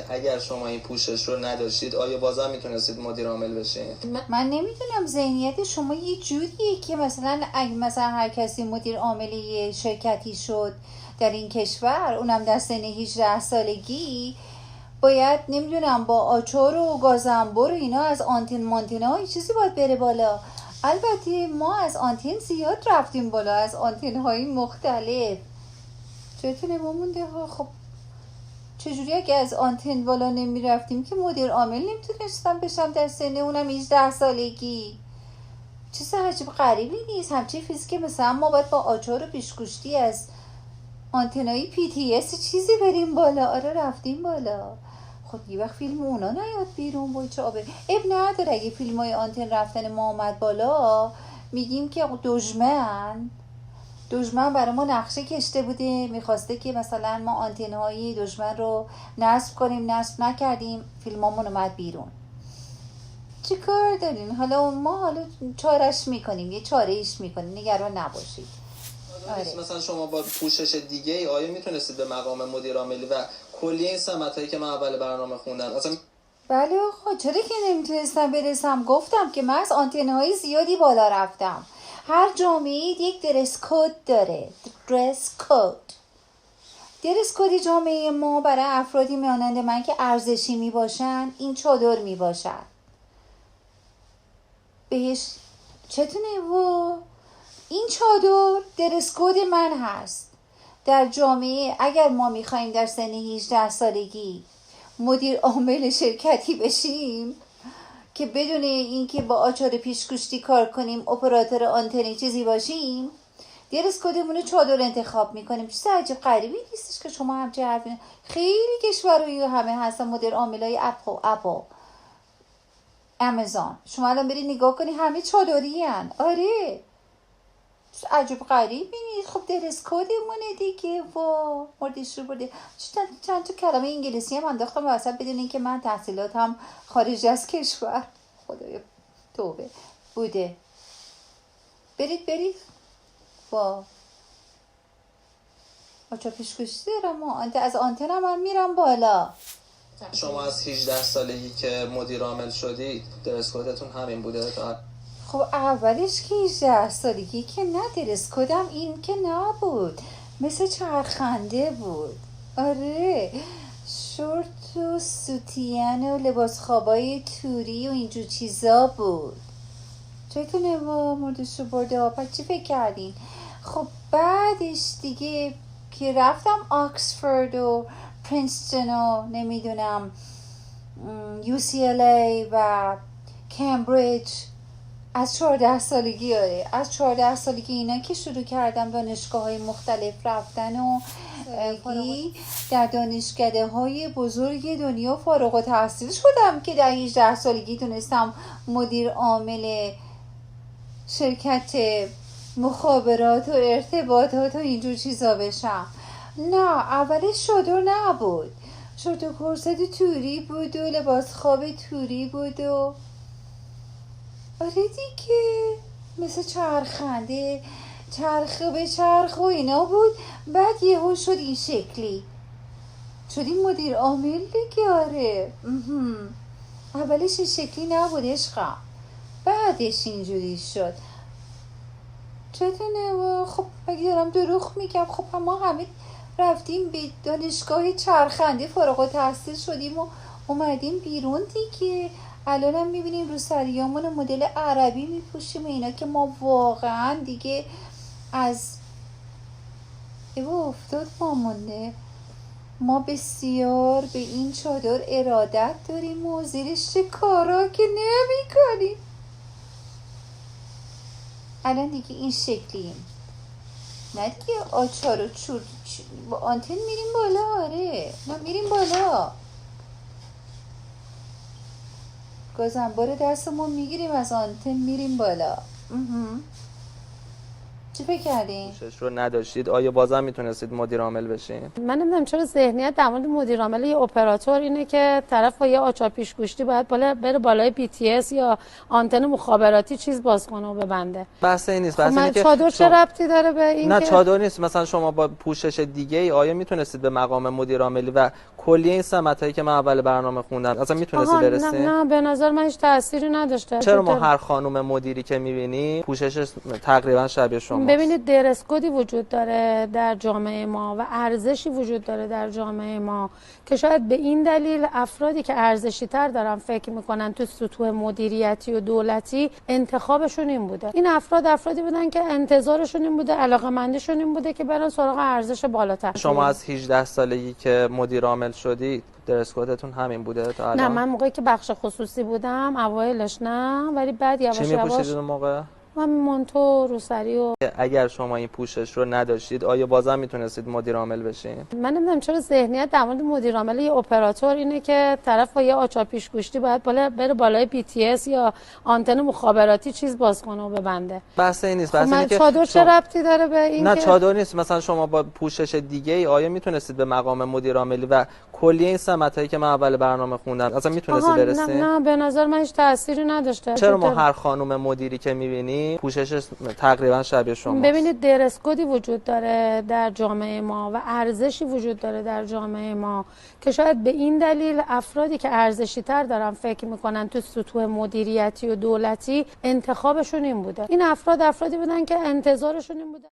اگر شما این پوشش رو نداشتید آیا بازم میتونستید مدیر عامل بشین؟ من نمیدونم ذهنیت شما یه جوریه که مثلا اگه مثلا هر کسی مدیر عامل یه شرکتی شد در این کشور، اونم در سن 18 سالگی، باید نمیدونم با آچار و گازنبر و اینا از آنتن مانتنا چیزی باید بره بالا. البته ما از آنتن زیاد رفتیم بالا، از آنتن های مختلف. چطور نمونده ها؟ خب چجوری اگه از آنتن بالا نمی رفتیم که مدیر عامل نمیتونستم بشم در سن اونم 18 سالگی؟ چیز عجیب غریبی نیست. همچین فیزیک مثلا ما باید با آچار و پیشگوشتی از آنتنایی PTS چیزی بریم بالا. آره رفتیم بالا. خب یه وقت فیلم اونا نیاد بیرون با چه آبه. اب نداره اگه فیلم های آنتن رفتن ما آمد بالا، میگیم که دشمن برای ما نقشه کشته بوده، میخواسته که مثلا ما آنتن‌های دشمن رو نصب کنیم، نصب نکردیم، فیلمامون اومد بیرون. چی کار دارین؟ حالا ما چارش میکنیم، یه چاره ایش میکنیم، نگران نباشید. آره. مثلا شما با پوشش دیگه ای آیا میتونستید به مقام مدیر عاملی و کلی این سمتایی که من اول برنامه خوندم اصلا؟ بله آقا، چرا که نمیتونستم برسم؟ گفتم که من از آنتن‌های زیادی بالا رفتم. هر جامعه یک درس کد داره. درس کد جامعه ما برای افرادی مانند من که ارزشی می باشن این چادر می باشد. بهش چتونه و این چادر درس کد من هست. در جامعه اگر ما میخوایم در سن 18 سالگی مدیر عامل شرکتی بشیم که بدون اینکه با آچار پیشگوشتی کار کنیم اپراتور آنتنی چیزی باشیم، درس کدمون رو چادر انتخاب میکنیم. چیز عجیب غریبی نیستش که شما همچه حرفی. خیلی کشورهای همه هستن مدیر عاملای اپل، آمازون. شما الان برید نگاه کنی همه چادری هن. آره عجب غریبی نیست. خب درس کدمونه دیگه. وا مردش رو برده. چند تا کلمه انگلیسی هم انداختم واسه بدون اینکه من تحصیلاتم خارج از کشور خدایا توبه بوده. برید وا آچا پیشگوشتی دارم از آنتن هم میرم بالا. شما از 18 سالگی که مدیر عامل شدید درس کدتون همین بوده تا؟ خب اولش که 18 سالگی که نه، درس کدم این که نبود، مثل چرخنده بود. آره شورت و سوتین و لباس خوابای توری و اینجور چیزا بود. چطور نوا مردشو برده ها؟ چی فکر کردین؟ خب بعدش دیگه که رفتم آکسفورد و پرینستون و نمیدونم UCLA و کمبریج از 14 سالگی. از 14 سالگی اینا که شروع کردم دانشگاه های مختلف رفتن و در دانشکده های بزرگ دنیا فارغ التحصیل شدم که در 18 سالگی تونستم مدیر عامل شرکت مخابرات و ارتباطات و اینجور چیزا بشم. نه اولش چادر نبود، شورت و کرست توری بود و لباس خواب توری بود و آره دیگه مثل چرخنده، چرخ به چرخ و اینا بود. بعد یهو شد این شکلی، شدیم مدیر عامل دیگه. آره اولش این شکلی نبود عشقم، بعدش اینجوری شد. چطوره؟ خب اگه دارم دروغ میگم خب ما همه رفتیم به دانشگاه چرخنده فارغ التحصیل شدیم و اومدیم بیرون دیگه. الان هم میبینیم رو سریامون مدل عربی میپوشیم اینا که ما واقعا دیگه از افتاد مامونه. ما بسیار به این چادر ارادت داریم و زیرش چه کارا که نمی کنیم. الان دیگه این شکلیم، نه دیگه آچار و چور با آنتن میریم بالا. آره ما میریم بالا، گازنبار دستمون میگیریم از آنتن میریم بالا. چی فکر کردین؟ پوشش رو نداشتید آیا بازم میتونستید مدیر عامل بشین؟ من نمیدونم چرا ذهنیت در مورد مدیر عامل یه اپراتور اینه که طرف با یه آچار پیشگوشتی باید بره بالای PTS یا آنتن مخابراتی چیز باز کنه و ببنده. بحث این نیست. بحث اینه که چادر چه ربطی داره به این؟ نه چادر نیست. مثلا شما با پوشش دیگه ای آیا میتونستید به مقام مدیر عاملی و کلیه این سمتایی که من اول برنامه خوندم اصلا میتونستی برسی؟ نه به نظر من هیچ تأثیری نداشته. چرا ما هر خانم مدیری که میبینی پوشش تقریبا شبیه شماست؟ ببینید درس کدی وجود داره در جامعه ما و ارزشی وجود داره در جامعه ما که شاید به این دلیل افرادی که ارزشی تر دارن فکر میکنن تو سطوح مدیریتی و دولتی انتخابشون این بوده. این افرادی بودن که انتظارشون این بوده، علاقه‌مندیشون این بوده که برن سراغ ارزش بالاتر. شما از 18 سالگی که مدیر عامل شدی درس کدتون همین بوده تا الان؟ نه من موقعی که بخش خصوصی بودم اوایلش نه، ولی بعد یواش چی میپوشیدید اون موقع؟ من مانتو روسری و اگر شما این پوشش رو نداشتید آیا بازم میتونستید مدیر عامل بشین؟ من نمیدونم چرا ذهنیت در مورد مدیر عامل یه اپراتور اینه که طرف با یه آچار پیشگوشتی باید بره بالای BTS یا آنتن مخابراتی چیز باز کنه و ببنده. بحث این نیست، بحث اینه که چادر چه ربطی داره به این؟ نه چادر نیست، مثلا شما با پوشش دیگه ای آیا میتونستید به مقام مدیر عاملی و کلیه این سمتایی که من اول برنامه خوندم اصلا میتونستی برسی؟ نه به نظر من هیچ تأثیری نداشته. چرا ما هر خانم مدیری که میبینی پوشش تقریبا شبیه شماست؟ ببینید درس کدی وجود داره در جامعه ما و ارزشی وجود داره در جامعه ما که شاید به این دلیل افرادی که ارزشی تر دارن فکر میکنن تو سطوح مدیریتی و دولتی انتخابشون این بوده. این افرادی بودن که انتظارشون این بوده.